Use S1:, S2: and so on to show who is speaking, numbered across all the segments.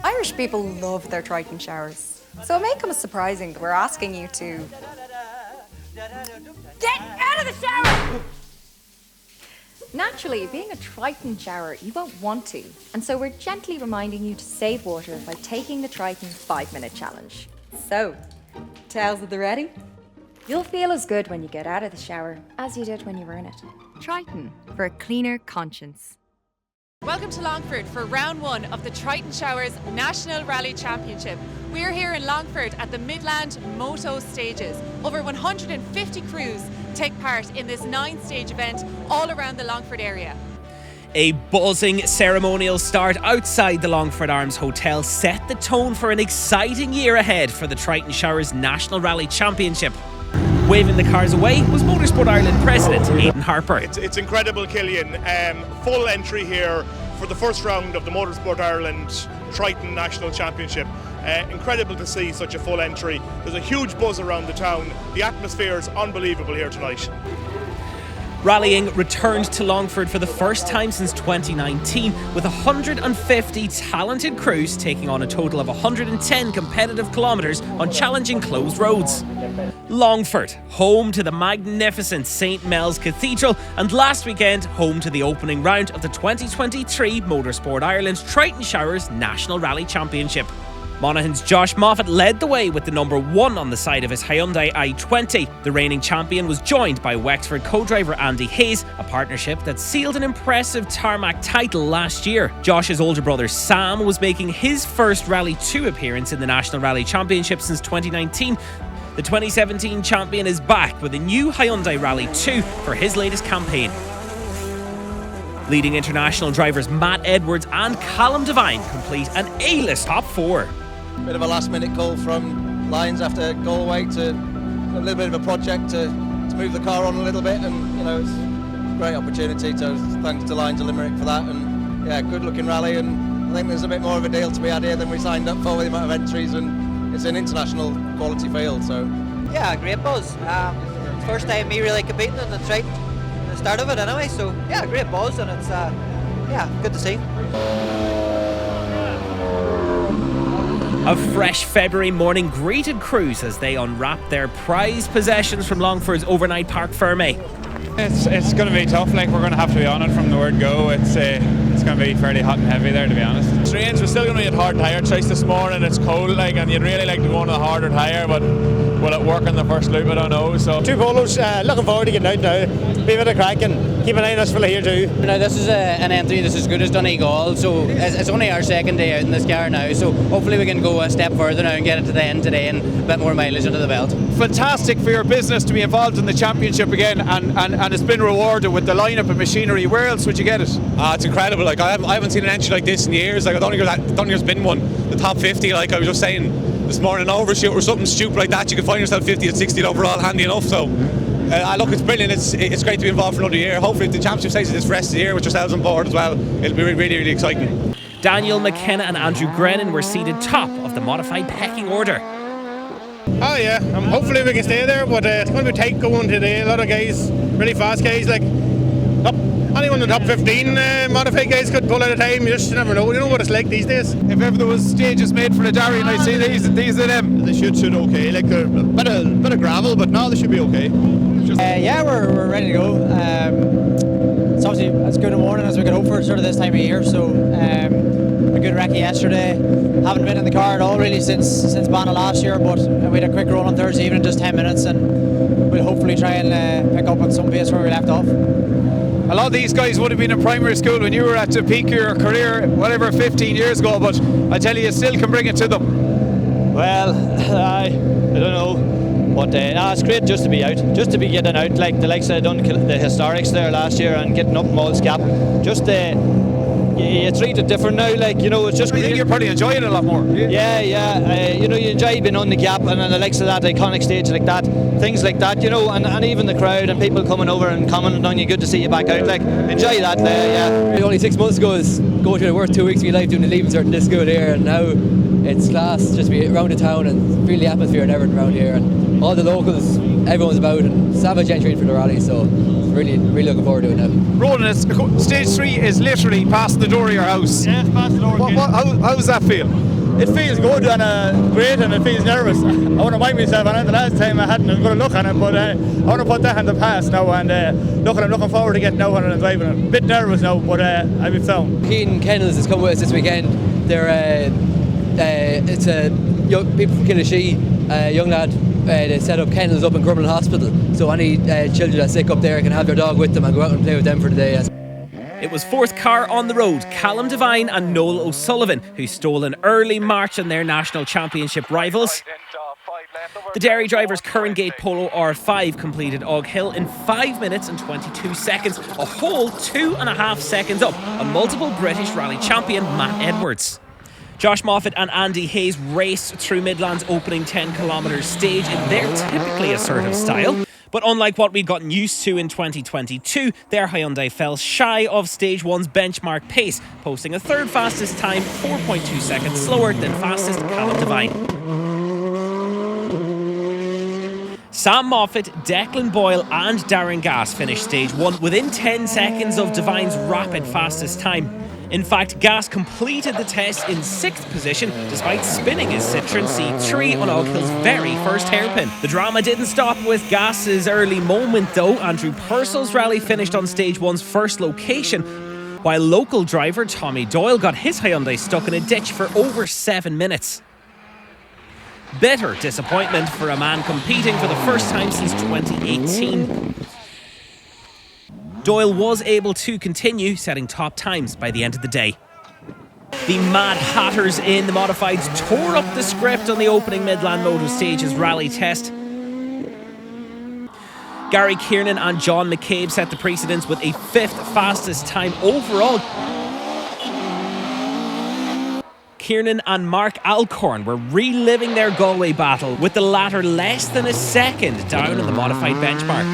S1: Irish people love their Triton showers, so it may come as surprising that we're asking you to get out of the shower! Naturally, being a Triton shower, you won't want to, and so we're gently reminding you to save water by taking the Triton 5-minute challenge. So, towels at the ready? You'll feel as good when you get out of the shower as you did when you were in it. Triton, for a cleaner conscience.
S2: Welcome to Longford for round 1 of the Triton Showers National Rally Championship. We're here in Longford at the Midland Moto Stages. Over 150 crews take part in this 9-stage event all around the Longford area.
S3: A buzzing ceremonial start outside the Longford Arms Hotel set the tone for an exciting year ahead for the Triton Showers National Rally Championship. Waving the cars away was Motorsport Ireland President Aidan Harper.
S4: It's incredible, Killian. Full entry here for the first round of the Motorsport Ireland Triton National Championship. Incredible to see such a full entry. There's a huge buzz around the town. The atmosphere is unbelievable here tonight.
S3: Rallying returned to Longford for the first time since 2019, with 150 talented crews taking on a total of 110 competitive kilometres on challenging closed roads. Longford, home to the magnificent St Mel's Cathedral, and last weekend home to the opening round of the 2023 Motorsport Ireland Triton Showers National Rally Championship. Monaghan's Josh Moffat led the way with the number 1 on the side of his Hyundai i20. The reigning champion was joined by Wexford co-driver Andy Hayes, a partnership that sealed an impressive tarmac title last year. Josh's older brother Sam was making his first Rally 2 appearance in the National Rally Championship since 2019. The 2017 champion is back with a new Hyundai Rally 2 for his latest campaign. Leading international drivers Matt Edwards and Callum Devine complete an A-list top 4.
S5: Bit of a last-minute call from Lyons after Galway to a little bit of a project to move the car on a little bit, and it's a great opportunity. So thanks to Lyons and Limerick for that, and good-looking rally. And I think there's a bit more of a deal to be had here than we signed up for with the amount of entries, and it's an international quality field. So
S6: great buzz. First time me really competing in the Triton, the start of it anyway. So great buzz, and it's good to see.
S3: A fresh February morning greeted crews as they unwrapped their prized possessions from Longford's overnight Parc Fermé.
S7: It's going to be tough. We're going to have to be on it from the word go. It's going to be fairly hot and heavy there, to be honest.
S4: It's rains. We're still going to get hard tyre choice this morning. It's cold, and you'd really like to go on a harder tyre, but will it work in the first loop? I don't know. So
S8: 2 polos. Looking forward to getting out now. Be a bit of crack and keep an eye on us for here too.
S9: This is an entry that's as good as Donegal, so it's only our second day out in this car now, so hopefully we can go a step further now and get it to the end today and a bit more mileage under the belt.
S7: Fantastic for your business to be involved in the championship again, and it's been rewarded with the lineup of machinery. Where else would you get it?
S10: It's incredible. I haven't seen an entry like this in years. I don't think there's been one. The top 50, I was just saying this morning, overshoot or something stupid like that, you can find yourself 50 and 60 overall, handy enough. So look, it's brilliant. It's great to be involved for another year. Hopefully if the championship stays this rest of the year with yourselves on board as well, it'll be really, really exciting.
S3: Daniel McKenna and Andrew Grennan were seated top of the modified pecking order.
S8: Oh yeah, hopefully we can stay there, but it's going to be tight going today. A lot of guys, really fast guys, anyone in the top 15 modified guys could pull out of time. You just never know. You know what it's like these days.
S7: If ever there was stages made for the Darry, and I see these are them.
S4: they should okay. A bit of gravel, but no, they should be okay.
S6: We're ready to go. It's obviously as good a morning as we could hope for sort of this time of year. So a good recce yesterday. Haven't been in the car at all really since Bana last year, but we had a quick roll on Thursday evening, just 10 minutes, and we'll hopefully try and pick up on some pace where we left off.
S7: A lot of these guys would have been in primary school when you were at the peak of your career, 15 years ago, but I tell you still can bring it to them.
S11: Well, I don't know, but it's great just to be out, just to be getting out, like the likes I done the historics there last year and getting up Moll's Gap. Just you treat it different now, it's just.
S7: I think you're probably enjoying it a lot more.
S11: Yeah. You enjoy being on the Gap and the likes of that iconic stage like that, things like that, and even the crowd and people coming over and commenting on you. Good to see you back out. Enjoy that.
S9: Only 6 months ago was going through the worst 2 weeks of your life doing the leaving cert in this school here, and now it's class just to be around the town and feel the atmosphere and everything around here, and all the locals, everyone's about, and savage entry for the rally, so really looking forward to it now.
S7: Ronan, stage 3 is literally past the door of your house.
S8: Yeah, it's past the door.
S7: How does that feel?
S12: it feels good and great, and it feels nervous. I want to mind myself on it. The last time I hadn't a good look on it, but I want to put that in the past now. And I'm looking forward to getting out on it and driving it. A bit nervous now, but I'll be sound.
S9: Keane Kennels has come with us this weekend. It's people from Killashe, a young lad. They set up kennels up in Crumlin Hospital, so any children that are sick up there can have their dog with them and go out and play with them for the day.
S3: It was fourth car on the road, Callum Devine and Noel O'Sullivan, who stole an early march on their national championship rivals. The Derry drivers' Curran Gate Polo R5 completed Og Hill in 5 minutes and 22 seconds, a whole 2.5 seconds up on multiple British rally champion Matt Edwards. Josh Moffat and Andy Hayes raced through Midland's opening 10km stage in their typically assertive style. But unlike what we'd gotten used to in 2022, their Hyundai fell shy of Stage 1's benchmark pace, posting a third fastest time 4.2 seconds slower than fastest Callum Devine. Sam Moffat, Declan Boyle and Darren Gass finished Stage 1 within 10 seconds of Devine's rapid fastest time. In fact, Gass completed the test in 6th position despite spinning his Citroen C3 on Og Hill's very first hairpin. The drama didn't stop with Gass's early moment though. Andrew Purcell's rally finished on Stage 1's first location, while local driver Tommy Doyle got his Hyundai stuck in a ditch for over 7 minutes. Bitter disappointment for a man competing for the first time since 2018. Doyle was able to continue setting top times by the end of the day. The Mad Hatters in the Modifieds tore up the script on the opening Midland Moto Stages Rally test. Gary Kiernan and John McCabe set the precedence with a 5th fastest time overall. Kiernan and Mark Alcorn were reliving their Galway battle, with the latter less than a second down in the modified benchmark.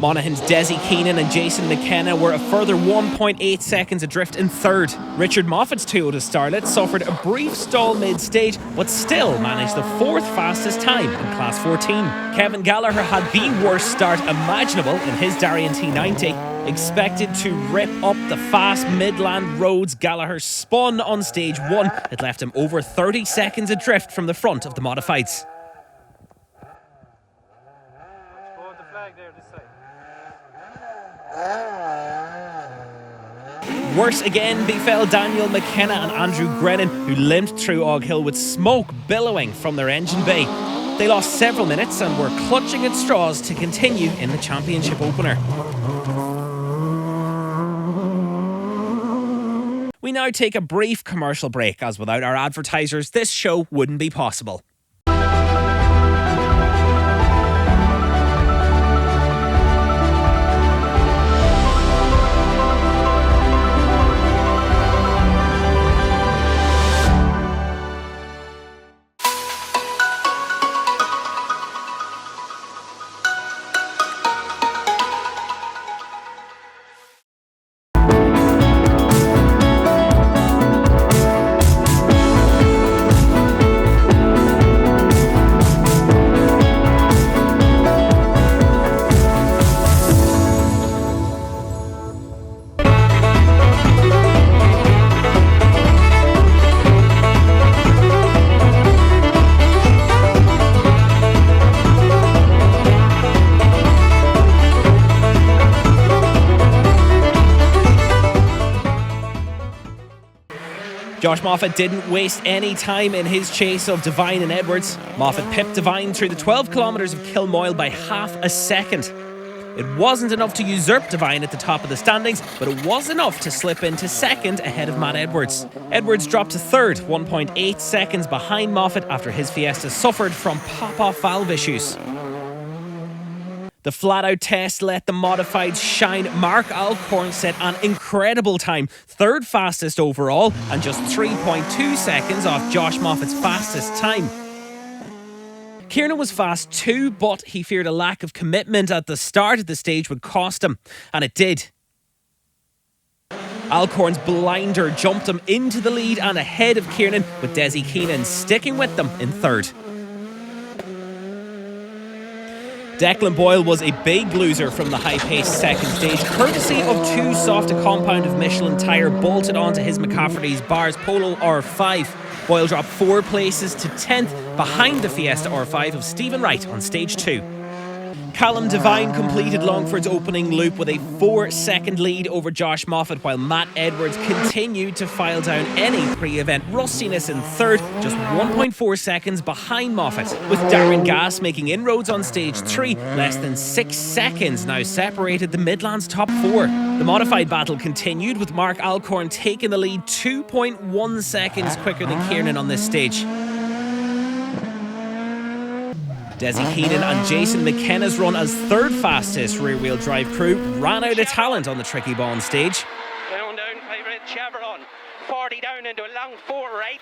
S3: Monaghan's Desi Keenan and Jason McKenna were a further 1.8 seconds adrift in 3rd. Richard Moffat's Toyota Starlet suffered a brief stall mid-stage, but still managed the 4th fastest time in Class 14. Kevin Gallagher had the worst start imaginable in his Darien T90. Expected to rip up the fast Midland roads, Gallagher spun on Stage 1. It left him over 30 seconds adrift from the front of the Modifieds. Worse again befell Daniel McKenna and Andrew Grennan, who limped through Og Hill with smoke billowing from their engine bay. They lost several minutes and were clutching at straws to continue in the championship opener. We now take a brief commercial break, as without our advertisers, this show wouldn't be possible. Josh Moffat didn't waste any time in his chase of Devine and Edwards. Moffat pipped Devine through the 12 kilometres of Kilmoyle by half a second. It wasn't enough to usurp Devine at the top of the standings, but it was enough to slip into second ahead of Matt Edwards. Edwards dropped to third, 1.8 seconds behind Moffat after his Fiesta suffered from pop-off valve issues. The flat-out test let the modifieds shine. Mark Alcorn set an incredible time, 3rd fastest overall, and just 3.2 seconds off Josh Moffat's fastest time. Kiernan was fast too, but he feared a lack of commitment at the start of the stage would cost him, and it did. Alcorn's blinder jumped him into the lead and ahead of Kiernan, with Desi Keenan sticking with them in 3rd. Declan Boyle was a big loser from the high-paced second stage, courtesy of too soft a compound of Michelin tyre bolted onto his McCafferty's Bars Polo R5. Boyle dropped 4 places to 10th behind the Fiesta R5 of Stephen Wright on stage 2. Callum Devine completed Longford's opening loop with a 4-second lead over Josh Moffat, while Matt Edwards continued to file down any pre-event rustiness in third, just 1.4 seconds behind Moffat. With Darren Gass making inroads on stage 3, less than 6 seconds now separated the Midlands top 4. The modified battle continued, with Mark Alcorn taking the lead 2.1 seconds quicker than Kiernan on this stage. Desi Keenan and Jason McKenna's run as third fastest rear-wheel drive crew ran out of talent on the tricky Bond stage.
S13: Down, favourite Chevron, 40 down into a long 4 right,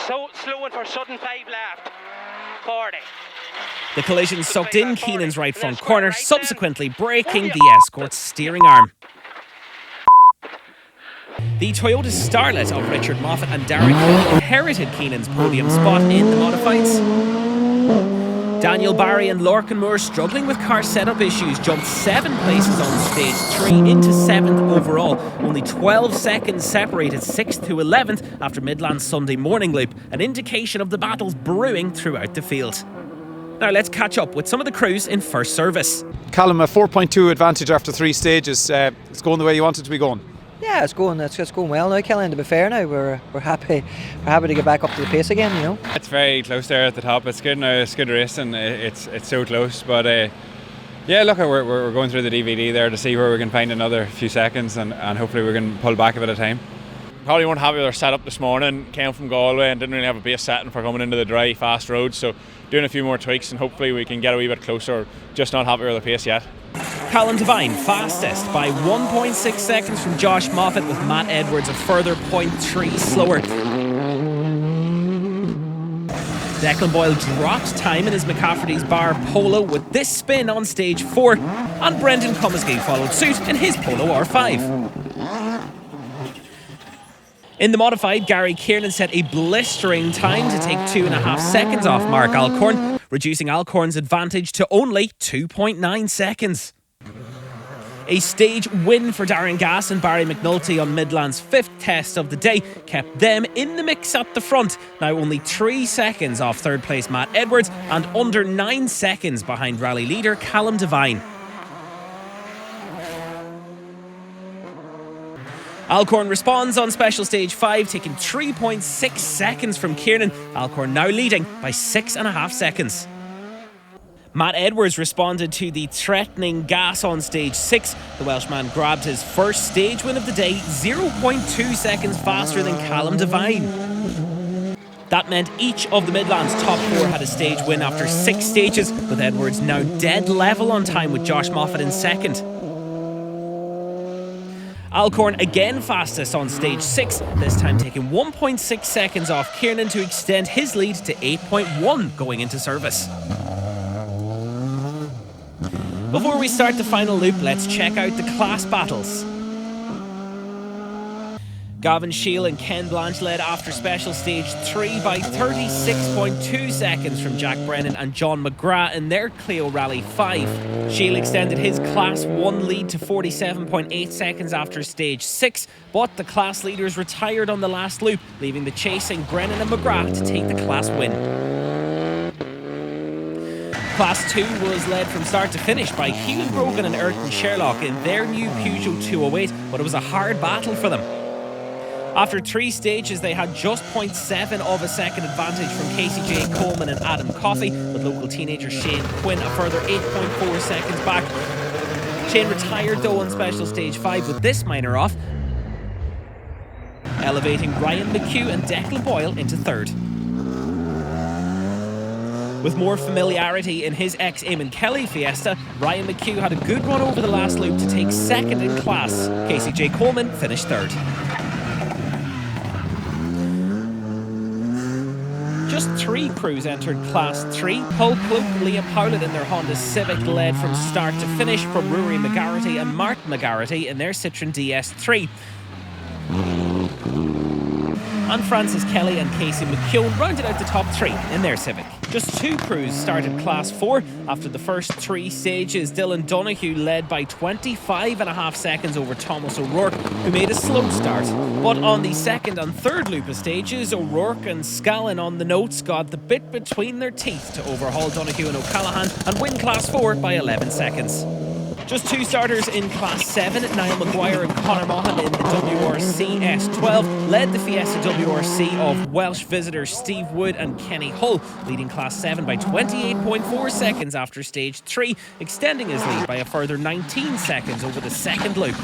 S13: so slowing for sudden 5 left, 40.
S3: The collision sucked in Keenan's right front corner, subsequently breaking the Escort's steering arm. The Toyota Starlet of Richard Moffat and Darren Hill inherited Keenan's podium spot in the modifieds. Daniel Barry and Lorcan Moore, struggling with car setup issues, jumped 7 places on stage 3 into 7th overall. Only 12 seconds separated 6th to 11th after Midland's Sunday morning loop, an indication of the battles brewing throughout the field. Now let's catch up with some of the crews in first service.
S7: Callum, a 4.2 advantage after 3 stages. It's going the way you want it to be going.
S6: Yeah, it's going well now, Kellen. To be fair, now we're happy to get back up to the pace again. You know,
S14: it's very close there at the top. It's good now. It's good racing. It's so close. But yeah, look, we're going through the DVD there to see where we can find another few seconds, and hopefully we can pull back a bit of time.
S15: Probably weren't happy with our setup this morning. Came from Galway and didn't really have a base setting for coming into the dry, fast roads. So doing a few more tweaks and hopefully we can get a wee bit closer. Just not happy with the pace yet.
S3: Callum Devine fastest by 1.6 seconds from Josh Moffat, with Matt Edwards a further 0.3 slower. Declan Boyle dropped time in his McCafferty's Bar Polo with this spin on stage 4, and Brendan Comisgay followed suit in his Polo R5. In the modified, Gary Kiernan set a blistering time to take 2.5 seconds off Mark Alcorn, reducing Alcorn's advantage to only 2.9 seconds. A stage win for Darren Gass and Barry McNulty on Midland's 5th test of the day kept them in the mix at the front, now only 3 seconds off third place Matt Edwards and under 9 seconds behind rally leader Callum Devine. Alcorn responds on special stage 5, taking 3.6 seconds from Kiernan, Alcorn now leading by 6.5 seconds. Matt Edwards responded to the threatening Gas on stage 6. The Welshman grabbed his first stage win of the day, 0.2 seconds faster than Callum Devine. That meant each of the Midlands top 4 had a stage win after 6 stages, with Edwards now dead level on time with Josh Moffat in second. Alcorn again fastest on stage 6, this time taking 1.6 seconds off Kiernan to extend his lead to 8.1 going into service. Before we start the final loop, let's check out the class battles. Gavin Shield and Ken Blanche led after special stage 3 by 36.2 seconds from Jack Brennan and John McGrath in their Clio Rally 5. Shield extended his Class 1 lead to 47.8 seconds after stage 6, but the class leaders retired on the last loop, leaving the chasing Brennan and McGrath to take the class win. Class 2 was led from start to finish by Hugh Brogan and Ayrton Sherlock in their new Peugeot 208, but it was a hard battle for them. After 3 stages, they had just 0.7 of a second advantage from Casey J. Coleman and Adam Coffey, with local teenager Shane Quinn a further 8.4 seconds back. Shane retired though on special stage 5 with this minor off, elevating Ryan McHugh and Declan Boyle into third. With more familiarity in his ex-Eamon Kelly Fiesta, Ryan McHugh had a good run over the last loop to take second in class. Casey J. Coleman finished third. Just 3 crews entered Class 3. Hull Cloak and Liam Howlett in their Honda Civic led from start to finish, from Rory McGarrity and Martin McGarrity in their Citroen DS3. and Francis Kelly and Casey McKeown rounded out the top 3 in their Civic. Just 2 crews started Class 4. After the first 3 stages, Dylan Donoghue led by 25.5 seconds over Thomas O'Rourke, who made a slow start. But on the second and third loop of stages, O'Rourke and Scallon on the notes got the bit between their teeth to overhaul Donoghue and O'Callaghan and win Class 4 by 11 seconds. Just 2 starters in Class 7, Niall Maguire and Conor Maughan in the WRC S12 led the Fiesta WRC of Welsh visitors Steve Wood and Kenny Hull, leading Class 7 by 28.4 seconds after Stage 3, extending his lead by a further 19 seconds over the second loop.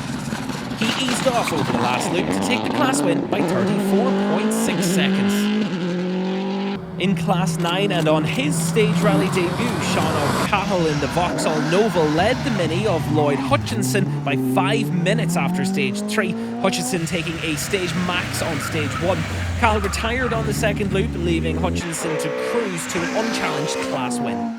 S3: He eased off over the last loop to take the class win by 34.6 seconds. In Class 9 and on his stage rally debut, Sean O'Cahill in the Vauxhall Nova led the Mini of Lloyd Hutchinson by 5 minutes after Stage 3, Hutchinson taking a stage max on Stage 1. Cahill retired on the second loop, leaving Hutchinson to cruise to an unchallenged class win.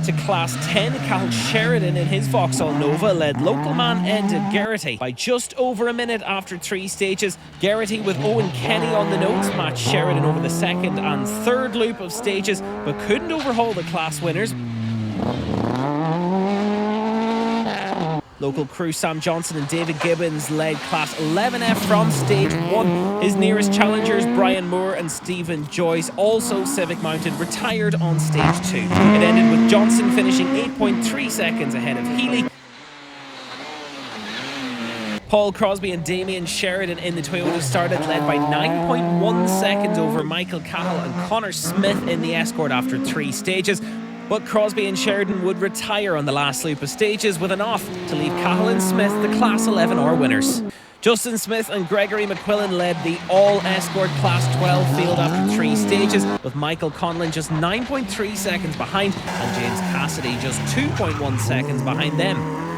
S3: To Class 10, Cahill Sheridan in his Vauxhall Nova led local man Enda Geraghty by just over a minute after 3 stages. Geraghty with Owen Kenny on the notes matched Sheridan over the second and third loop of stages, but couldn't overhaul the class winners. Local crew Sam Johnson and David Gibbons led Class 11F from Stage 1. His nearest challengers, Brian Moore and Stephen Joyce, also Civic mounted, retired on Stage 2. It ended with Johnson finishing 8.3 seconds ahead of Healy. Paul Crosby and Damien Sheridan in the Toyota started, led by 9.1 seconds over Michael Cahill and Connor Smith in the Escort after 3 stages. But Crosby and Sheridan would retire on the last loop of stages with an off to leave Cahill and Smith the Class 11R winners. Justin Smith and Gregory McQuillan led the all-escort Class 12 field after 3 stages, with Michael Conlon just 9.3 seconds behind and James Cassidy just 2.1 seconds behind them.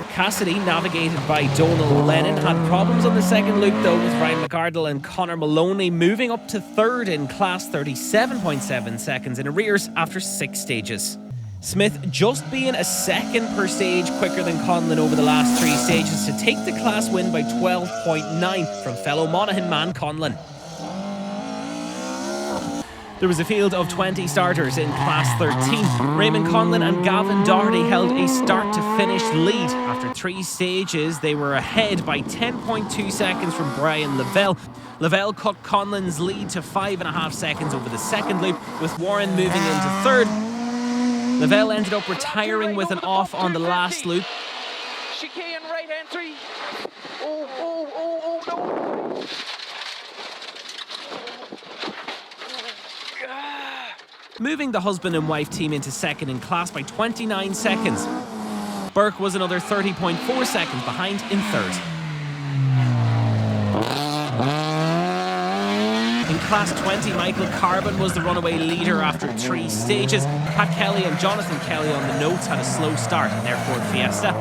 S3: Cassidy, navigated by Donal Lennon, had problems on the second loop though, with Ryan McArdle and Conor Maloney moving up to third in Class 37.7 seconds in arrears after 6 stages. Smith just being a second per stage quicker than Conlon over the last 3 stages to take the class win by 12.9 from fellow Monaghan man Conlon. There was a field of 20 starters in Class 13. Raymond Conlon and Gavin Doherty held a start-to-finish lead. After 3 stages, they were ahead by 10.2 seconds from Brian Lavelle. Lavelle cut Conlon's lead to 5.5 seconds over the second loop, with Warren moving into third. Lavelle ended up retiring with an off on the last loop.
S13: Chicane right entry. Oh, no.
S3: Moving the husband and wife team into second in class by 29 seconds. Burke was another 30.4 seconds behind in third. In Class 20, Michael Carbon was the runaway leader after 3 stages. Pat Kelly and Jonathan Kelly on the notes had a slow start in their Ford Fiesta.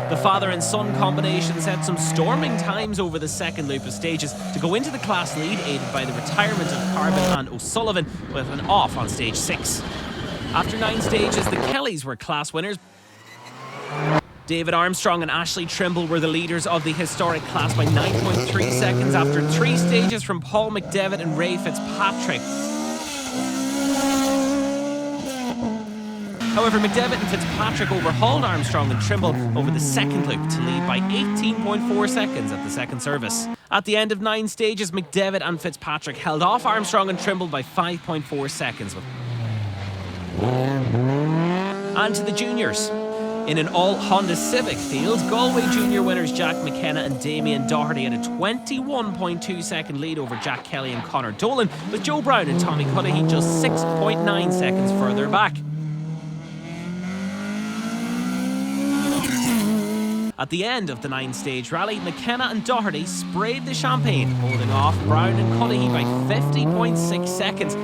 S3: The father and son combination set some storming times over the second loop of stages to go into the class lead, aided by the retirement of Carbon and O'Sullivan with an off on stage 6. After 9 stages, the Kellys were class winners. David Armstrong and Ashley Trimble were the leaders of the historic class by 9.3 seconds after 3 stages from Paul McDevitt and Ray Fitzpatrick. However, McDevitt and Fitzpatrick overhauled Armstrong and Trimble over the second loop to lead by 18.4 seconds at the second service. At the end of 9 stages, McDevitt and Fitzpatrick held off Armstrong and Trimble by 5.4 seconds. And to the juniors. In an all-Honda Civic field, Galway junior winners Jack McKenna and Damien Doherty had a 21.2 second lead over Jack Kelly and Conor Dolan, with Joe Brown and Tommy Cudahy just 6.9 seconds further back. At the end of the 9-stage rally, McKenna and Doherty sprayed the champagne, holding off Brown and Cudahy by 50.6 seconds.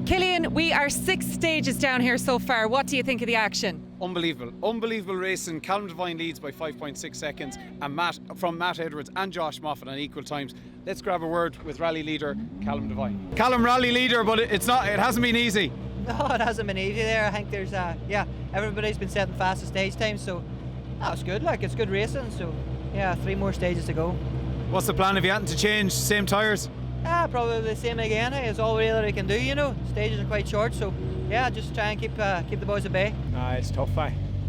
S2: Killian, we are 6 stages down here so far. What do you think of the action?
S7: Unbelievable racing. Callum Devine leads by 5.6 seconds, and Matt Edwards and Josh Moffat on equal times. Let's grab a word with rally leader Callum Devine. Callum, rally leader, but it hasn't been easy.
S6: No, it hasn't been easy there. I think there's everybody's been setting fastest stage times, so it's good. Like, it's good racing. So 3 more stages to go.
S7: What's the plan if you hadn't to change? Same tyres?
S6: Probably the same again. It's all really I can do, you know. Stages are quite short, so yeah, just try and keep the boys at bay.
S16: It's tough,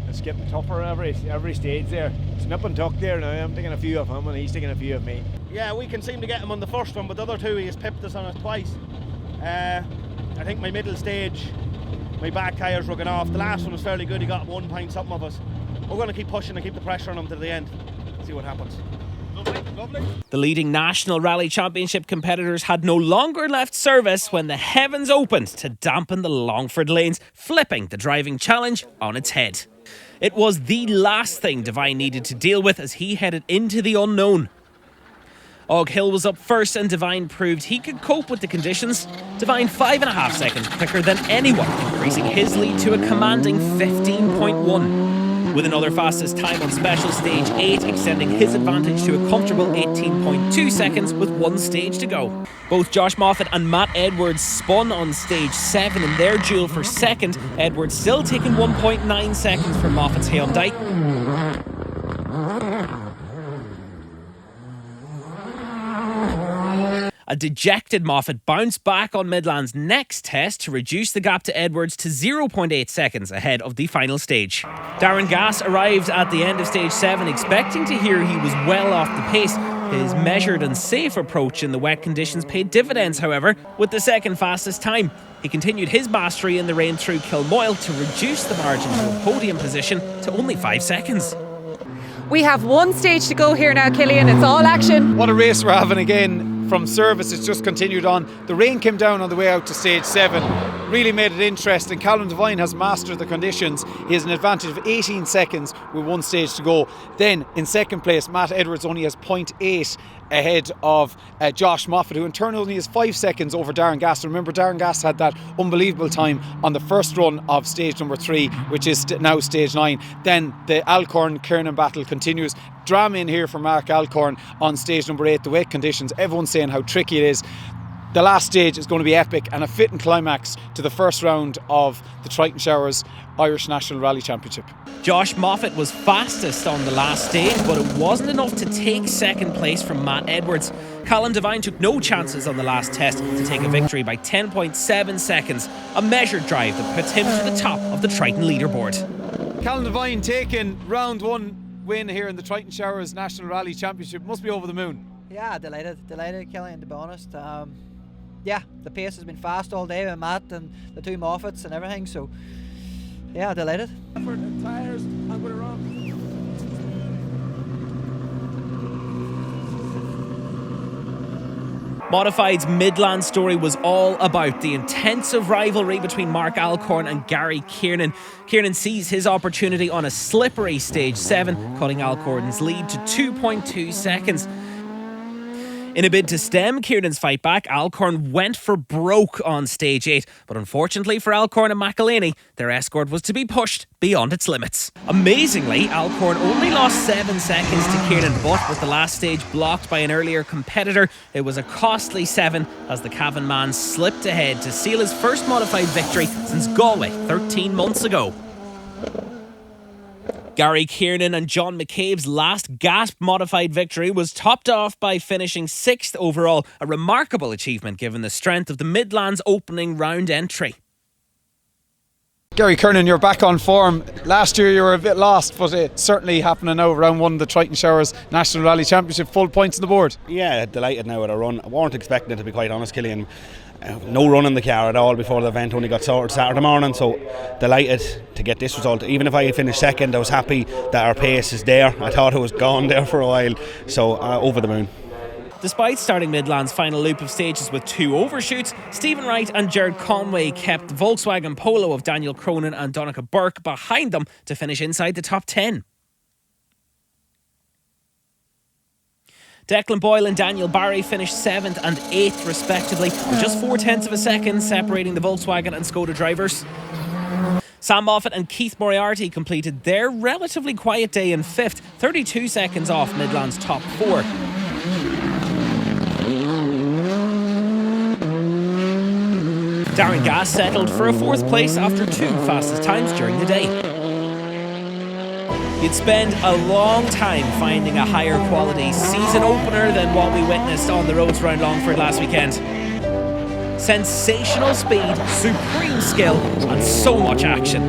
S16: it's getting tougher every stage there. It's nip and tuck there now. I'm taking a few of him and he's taking a few of me.
S17: Yeah, we can seem to get him on the first one, but the other two he has pipped us on it twice. I think my middle stage, my back tyres rugging off. The last one was fairly good. He got 1 point something of us. We're going to keep pushing and keep the pressure on him to the end. See what happens. Lovely.
S3: The leading National Rally Championship competitors had no longer left service when the heavens opened to dampen the Longford lanes, flipping the driving challenge on its head. It was the last thing Devine needed to deal with as he headed into the unknown. Og Hill was up first and Devine proved he could cope with the conditions. Devine 5.5 seconds quicker than anyone, increasing his lead to a commanding 15.1. With another fastest time on special stage 8, extending his advantage to a comfortable 18.2 seconds with 1 stage to go. Both Josh Moffat and Matt Edwards spun on stage 7 in their duel for second, Edwards still taking 1.9 seconds from Moffat's Hyundai. A dejected Moffat bounced back on Midland's next test to reduce the gap to Edwards to 0.8 seconds ahead of the final stage. Darren Gass arrived at the end of stage 7 expecting to hear he was well off the pace. His measured and safe approach in the wet conditions paid dividends, however, with the second fastest time. He continued his mastery in the rain through Kilmoyle to reduce the margin to a podium position to only 5 seconds.
S2: We have 1 stage to go here now, Killian. It's all action.
S7: What a race we're having again. From service, it's just continued on. The rain came down on the way out to stage 7, really made it interesting. Callum Devine has mastered the conditions. He has an advantage of 18 seconds with 1 stage to go. Then in second place, Matt Edwards only has 0.8 ahead of Josh Moffat, who in turn only has 5 seconds over Darren Gass. Remember, Darren Gass had that unbelievable time on the first run of stage number 3, which is now stage 9. Then the Alcorn-Kiernan battle continues. Drama in here for Mark Alcorn on stage number 8. The wet conditions, everyone's saying how tricky it is. The last stage is going to be epic and a fitting climax to the first round of the Triton Showers Irish National Rally Championship.
S3: Josh Moffat was fastest on the last stage, but it wasn't enough to take second place from Matt Edwards. Callum Devine took no chances on the last test to take a victory by 10.7 seconds, a measured drive that puts him to the top of the Triton leaderboard.
S7: Callum Devine taking round 1 win here in the Triton Showers National Rally Championship. Must be over the moon.
S6: Yeah, delighted, Killian, to be honest. Yeah, the pace has been fast all day with Matt and the 2 Moffats and everything, so yeah, delighted.
S16: Tires, I'm going to run.
S3: Modified's Midland story was all about the intensive rivalry between Mark Alcorn and Gary Kiernan. Kiernan seized his opportunity on a slippery stage 7, cutting Alcorn's lead to 2.2 seconds. In a bid to stem Kiernan's fight back, Alcorn went for broke on stage 8, but unfortunately for Alcorn and McElhaney, their escort was to be pushed beyond its limits. Amazingly, Alcorn only lost 7 seconds to Kiernan, but with the last stage blocked by an earlier competitor, it was a costly 7 as the Cavan man slipped ahead to seal his first modified victory since Galway 13 months ago. Gary Kiernan and John McCabe's last gasp modified victory was topped off by finishing 6th overall, a remarkable achievement given the strength of the Midlands opening round entry.
S7: Gary Kiernan, you're back on form. Last year you were a bit lost, but it's certainly happening now. Round 1 of the Triton Showers National Rally Championship, full points on the board.
S18: Yeah, delighted now with a run. I weren't expecting it, to be quite honest, Killian. No run in the car at all before the event, only got sorted Saturday morning, so delighted to get this result. Even if I finished second, I was happy that our pace is there. I thought it was gone there for a while, so over the moon.
S3: Despite starting Midland's final loop of stages with 2 overshoots, Stephen Wright and Jared Conway kept the Volkswagen Polo of Daniel Cronin and Donncha Burke behind them to finish inside the top 10. Declan Boyle and Daniel Barry finished 7th and 8th respectively, with just 0.4 of a second separating the Volkswagen and Skoda drivers. Sam Moffat and Keith Moriarty completed their relatively quiet day in 5th, 32 seconds off Midland's top 4. Darren Gass settled for a 4th place after 2 fastest times during the day. You'd spend a long time finding a higher quality season opener than what we witnessed on the roads around Longford last weekend. Sensational speed, supreme skill, and so much action.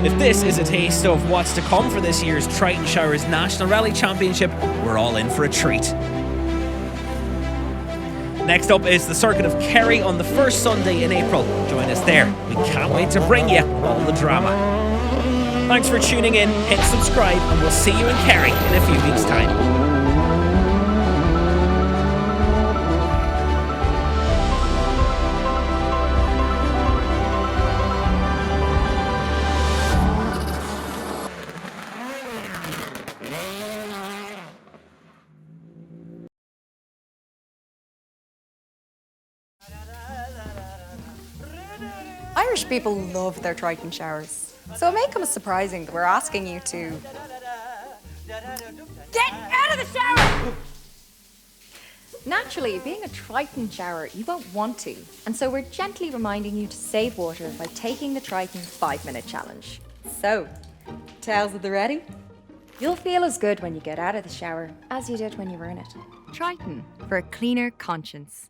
S3: If this is a taste of what's to come for this year's Triton Showers National Rally Championship, we're all in for a treat. Next up is the circuit of Kerry on the first Sunday in April. Join us there. We can't wait to bring you all the drama. Thanks for tuning in, hit subscribe, and we'll see you in Kerry in a few weeks' time.
S1: Irish people love their Triton showers, so it may come as surprising that we're asking you to get out of the shower! Naturally, being a Triton shower, you won't want to, and so we're gently reminding you to save water by taking the Triton 5-minute challenge. So, towels at the ready? You'll feel as good when you get out of the shower as you did when you were in it. Triton, for a cleaner conscience.